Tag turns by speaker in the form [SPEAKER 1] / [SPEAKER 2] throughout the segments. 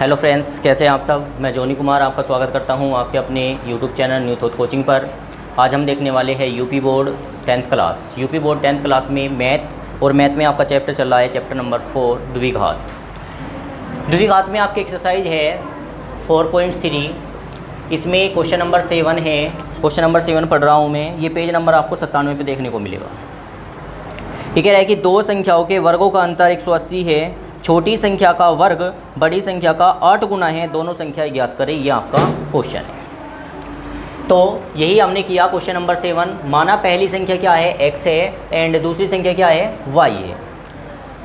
[SPEAKER 1] Hello friends, कैसे हैं आप सब। मैं जोनी कुमार आपका स्वागत करता हूं आपके अपने YouTube channel new thought coaching पर। आज हम देखने वाले हैं UP board 10th class. UP board 10th class में मैथ में आपका चैप्टर चल रहा है, चैप्टर नंबर 4 द्विघात। द्विघात में आपकी एक्सरसाइज है 4.3। इसमें क्वेश्चन नंबर 7 है। क्वेश्चन नंबर 7 पढ़ रहा हूँ मैं। ये पेज नंबर आपको 97 पे देखने को मिलेगा। ये कह रहा है कि दो संख्याओं के वर्गों का अंतर 180 है। छोटी संख्या का वर्ग बड़ी संख्या का 8 गुना है। दोनों संख्या ज्ञात करें। ये आपका क्वेश्चन है। तो यही हमने किया क्वेश्चन नंबर 7। माना पहली संख्या क्या है, x है, एंड दूसरी संख्या क्या है, y है।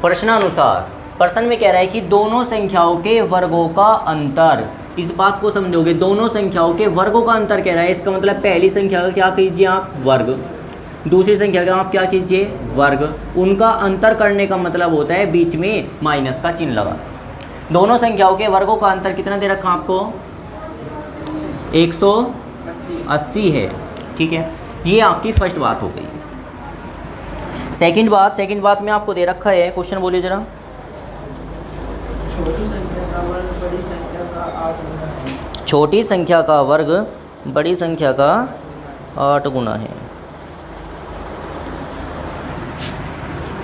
[SPEAKER 1] प्रश्नानुसार प्रश्न में कह रहा है कि दोनों संख्याओं के वर्गों का अंतर। इस बात को समझोगे, दोनों संख्याओं के वर्गों का अंतर कह रहा है। इसका मतलब पहली संख्या का क्या कीजिए आप, वर्ग, दूसरी संख्या का आप क्या कीजिए, वर्ग। उनका अंतर करने का मतलब होता है बीच में माइनस का चिन्ह लगा। दोनों संख्याओं के वर्गों का अंतर कितना दे रखा आपको, 180 है। ठीक है, ये आपकी फर्स्ट बात हो गई। सेकंड बात में आपको दे रखा है, क्वेश्चन बोलिए जरा।
[SPEAKER 2] छोटी संख्या का वर्ग बड़ी संख्या का 8 गुना है।
[SPEAKER 1] छोटी संख्या का वर्ग बड़ी संख्या का 8 गुना है।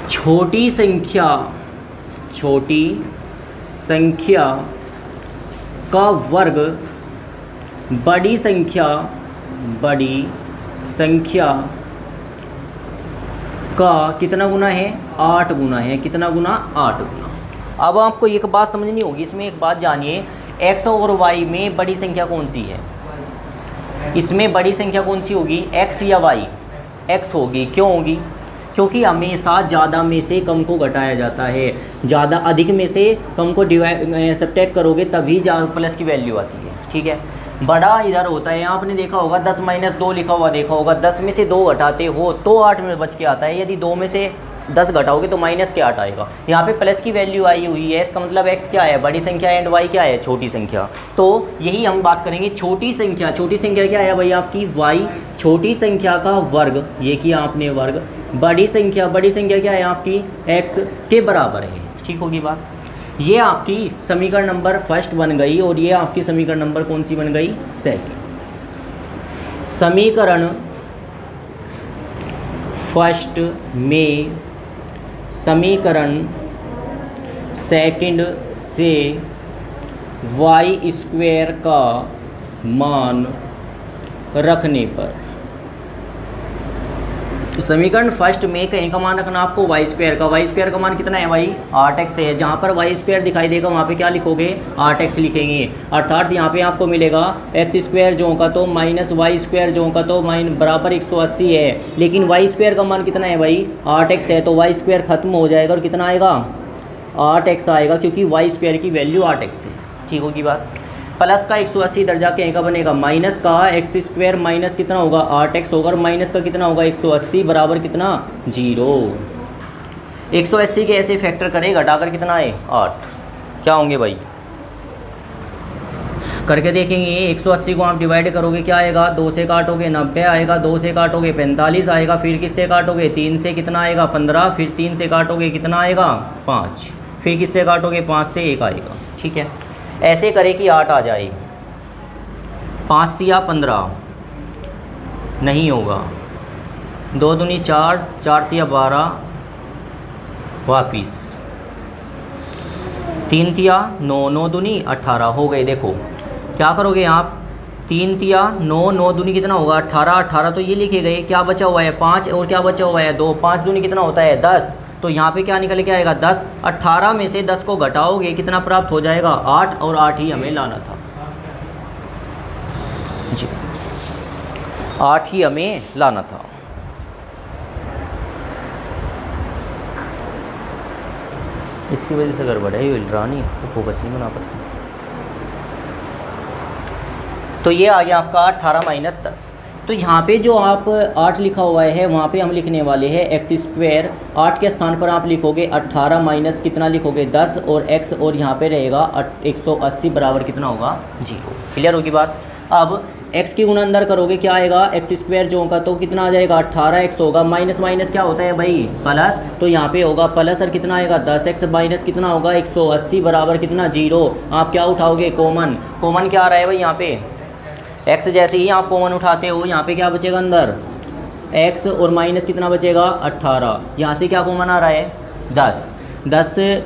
[SPEAKER 1] छोटी संख्या का वर्ग बड़ी संख्या का कितना गुना है, 8 गुना है। कितना गुना, 8 गुना। अब आपको एक बात समझनी होगी, इसमें एक बात जानिए, x और y में बड़ी संख्या कौन सी है। इसमें बड़ी संख्या कौन सी होगी, x या y, x होगी। क्यों होगी, क्योंकि हमेशा ज़्यादा में से कम को घटाया जाता है। ज़्यादा अधिक में से कम को सब्ट्रैक्ट करोगे तभी प्लस की वैल्यू आती है। ठीक है, बड़ा इधर होता है, आपने देखा होगा 10 - 2 लिखा हुआ देखा होगा। 10 में से 2 घटाते हो तो 8 में बच के आता है। यदि 2 में से 10 घटाओगे तो माइनस के 8 आएगा। यहाँ पे प्लस की वैल्यू आई हुई है। इसका मतलब x क्या है, बड़ी संख्या, एंड y क्या है, छोटी संख्या। तो यही हम बात करेंगे। छोटी संख्या क्या है भाई आपकी, y। छोटी संख्या का वर्ग, ये किया आपने वर्ग। बड़ी संख्या क्या है आपकी, x के बराबर है। ठीक होगी बात। ये आपकी समीकरण नंबर फर्स्ट बन गई, और ये आपकी समीकरण नंबर कौन सी बन गई, सेकंड। समीकरण फर्स्ट में समीकरण सेकंड से y² का मान रखने पर, समीकरण फर्स्ट में कहीं का मान रखना आपको y² का। y² का मान कितना है भाई, 8x है। जहाँ पर y² दिखाई देगा वहाँ पे क्या लिखोगे, 8x लिखेंगे। अर्थात यहाँ पे आपको मिलेगा x² जो का तो माइनस y² जो का तो बराबर 180 है। लेकिन y² का मान कितना है भाई, 8x है। तो y² खत्म हो जाएगा और कितना आएगा, 8x आएगा, क्योंकि y² की वैल्यू 8x है। ठीक होगी बात। प्लस का 180 इधर जाके यहीं का बनेगा, माइनस का x² माइनस कितना होगा, 8x होगा, और माइनस का कितना होगा, 180 बराबर कितना, 0। 180 के ऐसे फैक्टर करें, घटाकर कितना है, 8। क्या होंगे भाई, करके देखेंगे। 180 को आप डिवाइड करोगे क्या आएगा, 2 से काटोगे 90 आएगा, 2 से काटोगे 45 आएगा, फिर किससे काटोगे, 3 से कितना आएगा, 15, फिर 3 से काटोगे कितना आएगा, 5, फिर किससे काटोगे, 5 से 1 आएगा। ठीक है, ऐसे करें कि 8 आ जाए। 5 तिया 15 नहीं होगा, 2 दूनी 4, 4 तिया 12 वापिस, 3 तिया 9, 9 दूनी 18 हो गए। देखो क्या करोगे आप, 3 तिया 9, 9 दूनी कितना होगा, 18, 18 तो ये लिखे गए। क्या बचा हुआ है, 5, और क्या बचा हुआ है, 2, 5 दूनी कितना होता है, 10। तो यहाँ पे क्या निकल के आएगा, 10। 18 में से 10 को घटाओगे कितना प्राप्त हो जाएगा, 8, और 8 ही हमें लाना था जी, 8 ही हमें लाना था। इसकी वजह से गड़बड़ है, ये रहा नहीं, फोकस नहीं बना पाता। तो ये आ गया आपका 18 - 10। तो यहाँ पे जो आप 8 लिखा हुआ है वहाँ पे हम लिखने वाले हैं x²। 8 के स्थान पर आप लिखोगे 18 माइनस कितना लिखोगे, 10, और x, और यहाँ पे रहेगा 180 बराबर कितना होगा, 0। क्लियर होगी बात। अब x की गुणा अंदर करोगे क्या आएगा, एक्स स्क्वायर जो होगा तो कितना आ जाएगा 18x होगा, माइनस माइनस क्या होता है भाई प्लस, तो यहाँ पे होगा प्लस और कितना आएगा 10x माइनस कितना होगा 180 बराबर कितना 0। आप क्या उठाओगे कॉमन, कॉमन क्या आ रहा है भाई यहाँ पे x, जैसे ही आप कॉमन उठाते हो यहाँ पे क्या बचेगा अंदर x और माइनस कितना बचेगा 18, यहाँ से क्या कॉमन आ रहा है 10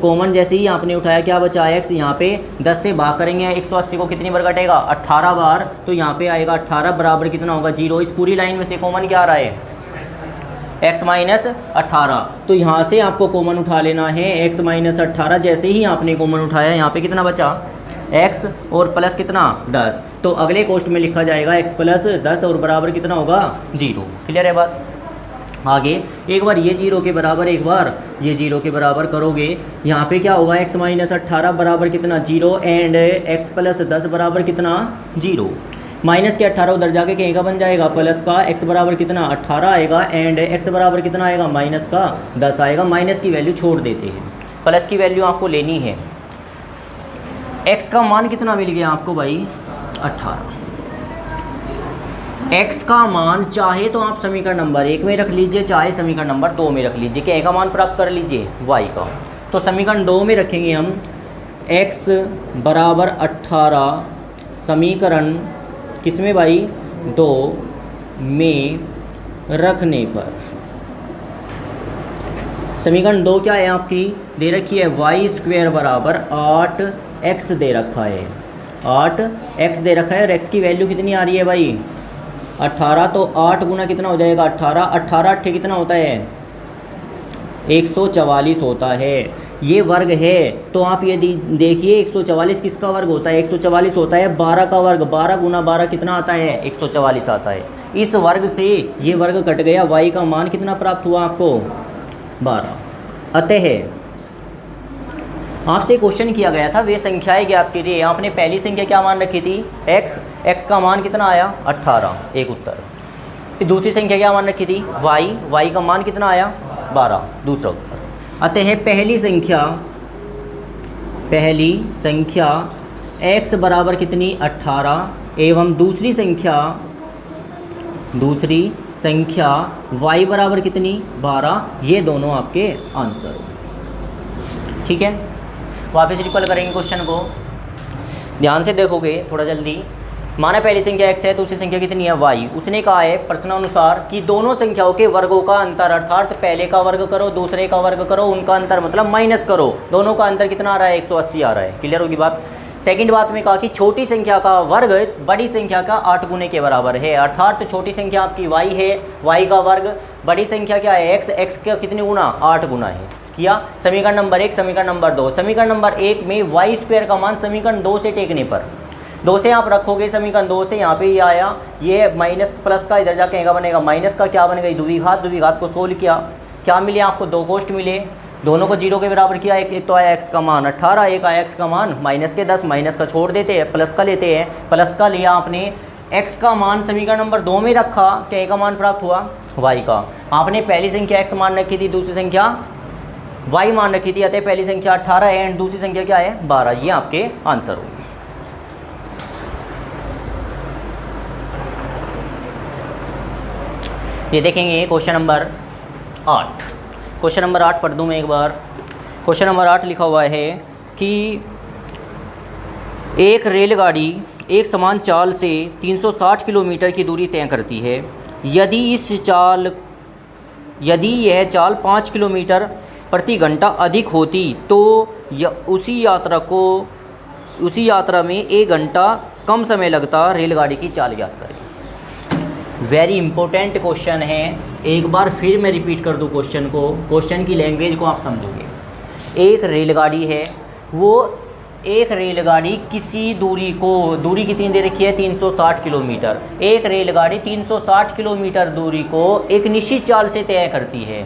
[SPEAKER 1] कॉमन जैसे ही आपने उठाया क्या बचा x, यहाँ पे 10 से भाग करेंगे 180 को कितनी बार कटेगा 18 बार, तो यहाँ पे आएगा 18 बराबर कितना होगा 0। इस पूरी लाइन में से कॉमन क्या आ रहा है x माइनस 18, तो यहाँ से आपको कॉमन उठा लेना है x माइनस 18। जैसे ही आपने कॉमन उठाया यहाँ पे कितना बचा x और प्लस कितना 10, तो अगले कोष्ट में लिखा जाएगा x प्लस 10 और बराबर कितना होगा 0। क्लियर है बात। आगे एक बार ये 0 के बराबर, एक बार ये 0 के बराबर करोगे, यहाँ पे क्या होगा x माइनस 18 बराबर कितना 0 एंड x प्लस 10 बराबर कितना 0। माइनस के 18 उधर जाके कहीं का बन जाएगा प्लस का, x बराबर कितना 18 आएगा एंड x बराबर कितना आएगा माइनस का 10 आएगा। माइनस की वैल्यू छोड़ देते हैं, प्लस की वैल्यू आपको लेनी है। x का मान कितना मिल गया आपको भाई 18। x का मान चाहे तो आप समीकरण नंबर 1 में रख लीजिए, चाहे समीकरण नंबर 2 में रख लीजिए, क्या का मान प्राप्त कर लीजिए y का। तो समीकरण 2 में रखेंगे हम x बराबर 18, समीकरण किसमें भाई 2 में रखने पर, समीकरण 2 क्या है आपकी दे रखी है y स्क्वायर बराबर 8x दे रखा है, 8x दे रखा है और x की वैल्यू कितनी आ रही है भाई 18, तो 8 गुना कितना हो जाएगा 18, 18 8 कितना होता है 144 होता है। ये वर्ग है तो आप ये देखिए 144 किसका वर्ग होता है, 144 होता है 12 का वर्ग, 12 गुना 12 कितना आता है 144 आता है। इस वर्ग से ये वर्ग कट गया, y का मान कितना प्राप्त हुआ आपको 12। अतः आपसे क्वेश्चन किया गया था वे संख्याएं ज्ञात कीजिए, आपने पहली संख्या क्या मान रखी थी x का मान कितना आया 18, एक उत्तर। फिर दूसरी संख्या क्या मान रखी थी y का मान कितना आया 12, दूसरा उत्तर। अतः पहली संख्या x बराबर कितनी 18 एवं दूसरी संख्या y बराबर कितनी 12, ये दोनों आपके आंसर हो। ठीक है, वापस रिकॉल करेंगे क्वेश्चन को, ध्यान से देखोगे थोड़ा जल्दी। माना पहली संख्या x है, दूसरी संख्या कितनी है y। उसने कहा है प्रश्नानुसार कि दोनों संख्याओं के वर्गों का अंतर, अर्थात पहले का वर्ग करो दूसरे का वर्ग करो, उनका अंतर मतलब माइनस करो, दोनों का अंतर कितना आ रहा है 180 आ रहा है। क्लियर होगी बात। सेकंड बात में कहा कि छोटी संख्या का वर्ग बड़ी संख्या का 8 गुने के बराबर है, अर्थात छोटी संख्या आपकी y है, y का वर्ग, बड़ी संख्या क्या है x का कितने गुना 8 गुना है। किया समीकरण नंबर 1, समीकरण नंबर 2। समीकरण नंबर 1 में y स्क्वायर का मान समीकरण 2 से टेकने पर 2 से आप रखोगे, समीकरण 2 से यहाँ पे ये आया, ये माइनस प्लस का इधर जाके बनेगा माइनस का, क्या बन गई द्विघात को सोल्व किया, क्या मिले आपको 2 कोष्ट मिले, दोनों को 0 के बराबर किया। एक तो आया x का मान 18, एक आया x का मान माइनस के 10, माइनस का छोड़ देते हैं प्लस का लेते हैं, प्लस का लिया आपने, x का मान समीकरण नंबर 2 में रखा, क्या का मान प्राप्त हुआ y का। आपने पहली संख्या x मान रखी थी, दूसरी संख्या y मान रखी थी, अतः पहली संख्या 18 है एंड दूसरी संख्या क्या है 12, ये आपके आंसर होंगे। ये देखेंगे क्वेश्चन नंबर 8। क्वेश्चन नंबर 8 पढ़ दूँ मैं एक बार। क्वेश्चन नंबर 8 लिखा हुआ है कि एक रेलगाड़ी एक समान चाल से 360 किलोमीटर की दूरी तय करती है। यदि यह चाल 5 किलोमीटर प्रति घंटा अधिक होती तो उसी यात्रा में 1 घंटा कम समय लगता, रेलगाड़ी की चाल ज्ञात करें। वेरी इंपॉर्टेंट क्वेश्चन है, एक बार फिर मैं रिपीट कर दूं क्वेश्चन को, क्वेश्चन की लैंग्वेज को आप समझोगे। एक रेलगाड़ी है, वो एक रेलगाड़ी किसी दूरी कितनी दे रखी है 360 किलोमीटर। एक रेलगाड़ी 360 किलोमीटर दूरी को एक निश्चित चाल से तय करती है,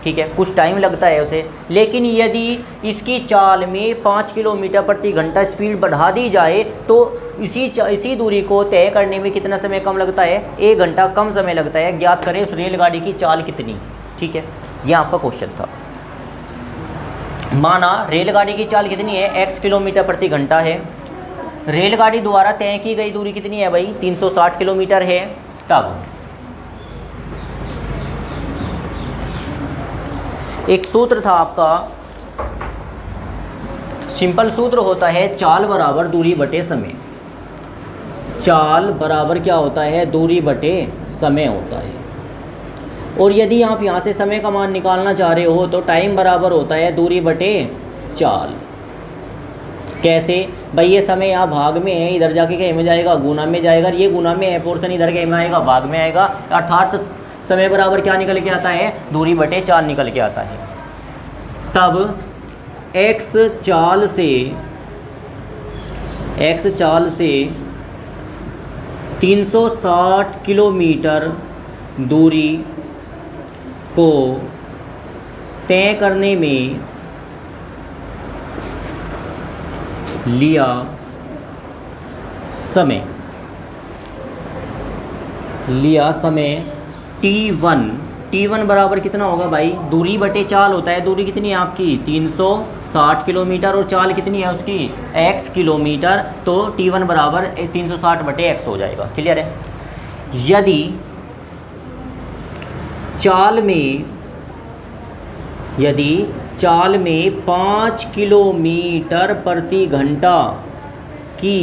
[SPEAKER 1] ठीक है, कुछ टाइम लगता है उसे, लेकिन यदि इसकी चाल में 5 किलोमीटर प्रति घंटा स्पीड बढ़ा दी जाए तो इसी दूरी को तय करने में कितना समय कम लगता है 1 घंटा कम समय लगता है। ज्ञात करें उस रेलगाड़ी की चाल कितनी। ठीक है, यह आपका क्वेश्चन था। माना रेलगाड़ी की चाल कितनी है x किलोमीटर प्रति घंटा है, रेलगाड़ी द्वारा तय की गई दूरी कितनी है भाई? 360 किलोमीटर है। तब एक सूत्र था आपका, सिंपल सूत्र होता है चाल बराबर दूरी बटे समय। चाल बराबर क्या होता है? दूरी बटे समय होता है। और यदि आप यहाँ से समय का मान निकालना चाह रहे हो तो टाइम बराबर होता है दूरी बटे चाल। कैसे भाई? ये समय यहाँ भाग में है, इधर जाके क्या में जाएगा? गुना में जाएगा। ये गुना में है, पोर्शन इधर क्या में आएगा? भाग में आएगा। अर्थात समय बराबर क्या निकल के आता है? दूरी बटे चाल निकल के आता है। तब x चाल से 360 किलोमीटर दूरी को तय करने में लिया समय t1 बराबर कितना होगा भाई? दूरी बटे चाल होता है। दूरी कितनी है आपकी? 360 किलोमीटर और चाल कितनी है उसकी? x kilometre. तो t1 बराबर 360 बटे x हो जाएगा। क्लियर है? यदि चाल में 5 किलोमीटर प्रति घंटा की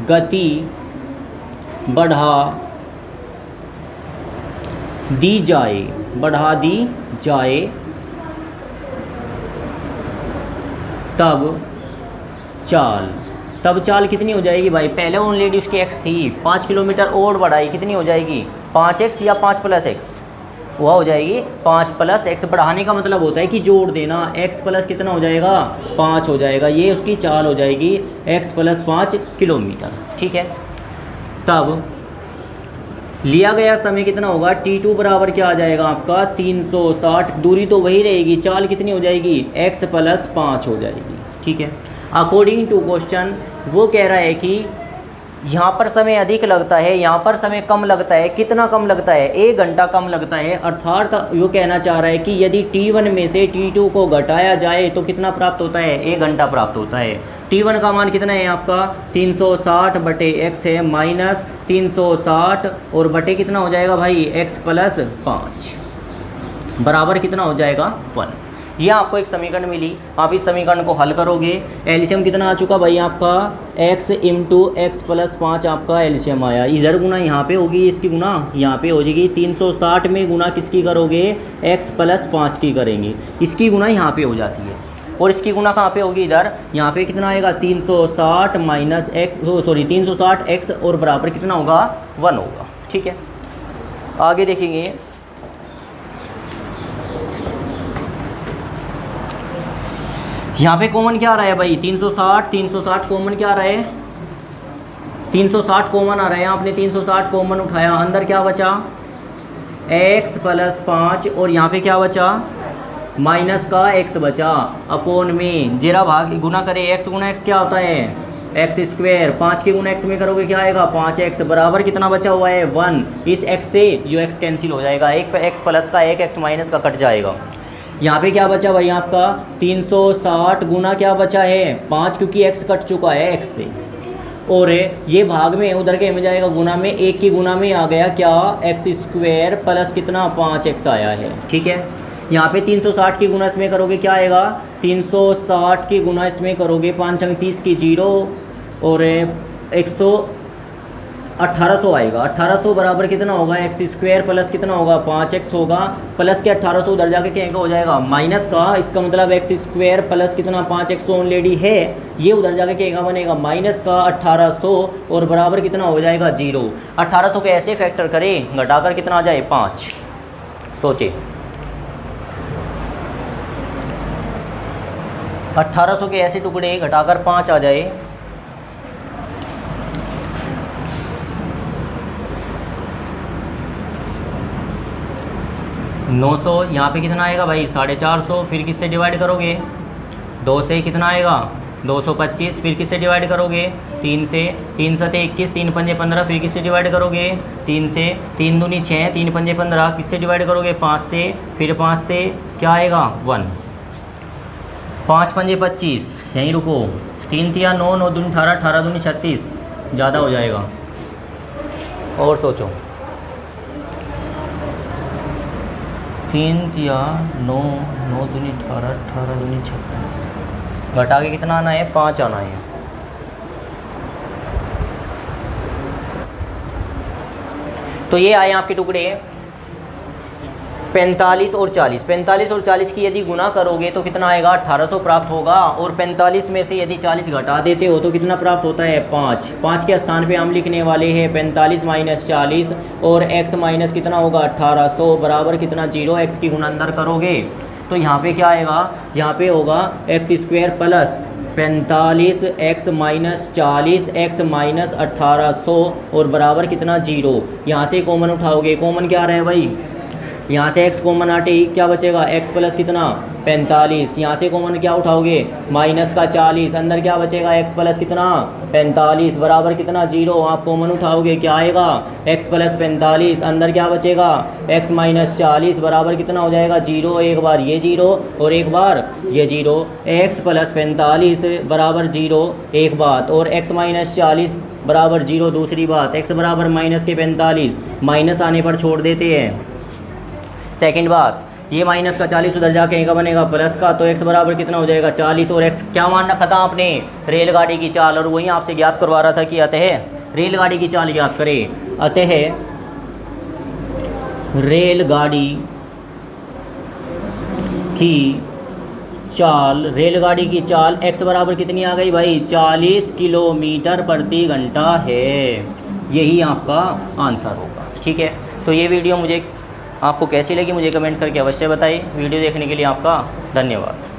[SPEAKER 1] गति बढ़ा दी जाए तब चाल कितनी हो जाएगी भाई? पहले ऑलरेडी उसकी x थी, 5 किलोमीटर और बढ़ाई, कितनी हो जाएगी? 5x या 5 + x? वह हो जाएगी 5 + x। बढ़ाने का मतलब होता है कि जोड़ देना। x प्लस कितना हो जाएगा? 5 हो जाएगा। ये उसकी चाल हो जाएगी x + 5 किलोमीटर। ठीक है? तब लिया गया समय कितना होगा? t2 बराबर क्या आ जाएगा आपका? 360। दूरी तो वही रहेगी, चाल कितनी हो जाएगी? x + 5 हो जाएगी। ठीक है? अकॉर्डिंग टू क्वेश्चन वो कह रहा है कि यहाँ पर समय अधिक लगता है, यहाँ पर समय कम लगता है। कितना कम लगता है? 1 घंटा कम लगता है। अर्थात वो कहना चाह रहा है कि यदि t1 में से t2 को घटाया जाए तो कितना प्राप्त होता है? 1 घंटा प्राप्त होता है। t1 का मान कितना है आपका? 360 बटे x है, माइनस 360 और बटे कितना हो जाएगा भाई? x + 5 बराबर कितना हो जाएगा? 1। ये आपको एक समीकरण मिली। आप इस समीकरण को हल करोगे। एलसीएम कितना आ चुका भाई आपका? x × x + 5 आपका एलसीएम आया। इधर गुना यहाँ पे होगी, इसकी गुना यहाँ पे हो जाएगी। 360 में गुना किसकी करोगे? x + 5 की करेंगे। इसकी गुना यहाँ पे हो जाती है और इसकी गुना कहाँ पे होगी? इधर। यहाँ पे कितना आएगा? 360 माइनस x 360 x और बराबर कितना होगा? 1 होगा। ठीक है? आगे देखेंगे। यहाँ पे कॉमन क्या आ रहा है भाई? 360 कॉमन क्या आ रहा है? 360 कॉमन आ रहा है। आपने 360 कॉमन उठाया, अंदर क्या बचा? x + 5 और यहाँ पे क्या बचा? माइनस का x बचा। अपोन में जेरा भाग गुना करे, x × x क्या होता है? x²। 5 के गुना x में करोगे क्या आएगा? 5x बराबर कितना बचा हुआ है? 1। इस x से जो x कैंसिल हो जाएगा, एक x प्लस का एक x माइनस का कट जाएगा। यहाँ पे क्या बचा भाई आपका? 360 गुना क्या बचा है? 5, क्योंकि x कट चुका है x से। और ये भाग में उधर के में जाएगा गुना में, 1 की गुना में आ गया क्या? x² प्लस कितना? 5x आया है। ठीक है? यहाँ पे 360 की गुना इसमें करोगे क्या आएगा? 360 की गुना इसमें करोगे 5 अंक 30 की 0 और 1800 आएगा। 1800 बराबर कितना होगा? x² प्लस कितना होगा? 5x होगा। प्लस के 1800 उधर जाके क्या हो जाएगा? माइनस का। इसका मतलब x² प्लस कितना? 5x ऑलरेडी है, ये उधर जाके क्या बनेगा? माइनस का 1800 और बराबर कितना हो जाएगा? 0। 1800 के ऐसे फैक्टर करें, घटाकर कितना आ जाए? 5। सोचे 1800 के ऐसे टुकड़े घटाकर 5 आ जाए, $900। यहाँ पे कितना आएगा भाई? 450। फिर किससे डिवाइड करोगे? 2 से कितना आएगा? 225। फिर किससे डिवाइड करोगे? 3 से। 3 7 21, 3 पंजे 15। फिर किससे डिवाइड करोगे? 3 से। 3 दूनी 6, 3 पंजे 15। किससे डिवाइड करोगे? 5 से। फिर 5 से क्या आएगा? 1। 5 पंजे 25, यहीं रुको। 3 तिया 9, 9 दूनी 18, 18 दूनी 36, ज़्यादा हो जाएगा। और सोचो 3 तिया 9, 9 दूनी 18, 18 दूनी 36, घटा के कितना आना है? 5 आना है। तो ये आए आपके टुकड़े 45 और 40। 45 और 40 की यदि गुना करोगे तो कितना आएगा? 1800 प्राप्त होगा। और 45 में से यदि 40 घटा देते हो तो कितना प्राप्त होता है? 5। 5 के स्थान पे हम लिखने वाले हैं 45 माइनस 40 और x माइनस कितना होगा? 1800 बराबर कितना? 0। x की गुना अंदर करोगे तो यहाँ पे क्या आएगा? यहाँ पे होगा x² plus 45 x minus 40 x minus 1800 और बराबर कितना? 0। यहाँ से कॉमन उठाओगे, कॉमन क्या आ रहा है भाई? यहाँ से x कॉमन आटे ही क्या बचेगा? x प्लस कितना? 45। यहाँ से कॉमन क्या उठाओगे? माइनस का 40, अंदर क्या बचेगा? x प्लस कितना? 45 बराबर कितना? 0। आप कॉमन उठाओगे क्या आएगा? x प्लस 45, अंदर क्या बचेगा? x माइनस 40 बराबर कितना हो जाएगा? 0। एक बार ये 0 और एक बार ये 0। x प्लस 45 बराबर 0 एक बात, और x माइनस 40 बराबर 0 दूसरी बात। x बराबर माइनस के 45, माइनस आने पर छोड़ देते हैं। सेकंड बात, ये माइनस का 40 उधर जाके क्या बनेगा? प्लस का। तो x बराबर कितना हो जाएगा? 40। और x क्या मान रखा था आपने? रेलगाड़ी की चाल। और वहीं आपसे ज्ञात करवा रहा था कि अतः रेलगाड़ी की चाल ज्ञात करें। अतः रेलगाड़ी की चाल x बराबर कितनी आ गई भाई? 40 किलोमीटर प्रति घंटा है। यही आपका आंसर होगा। ठीक है, तो ये वीडियो मुझे आपको कैसी लगी मुझे कमेंट करके अवश्य बताइए। वीडियो देखने के लिए आपका धन्यवाद।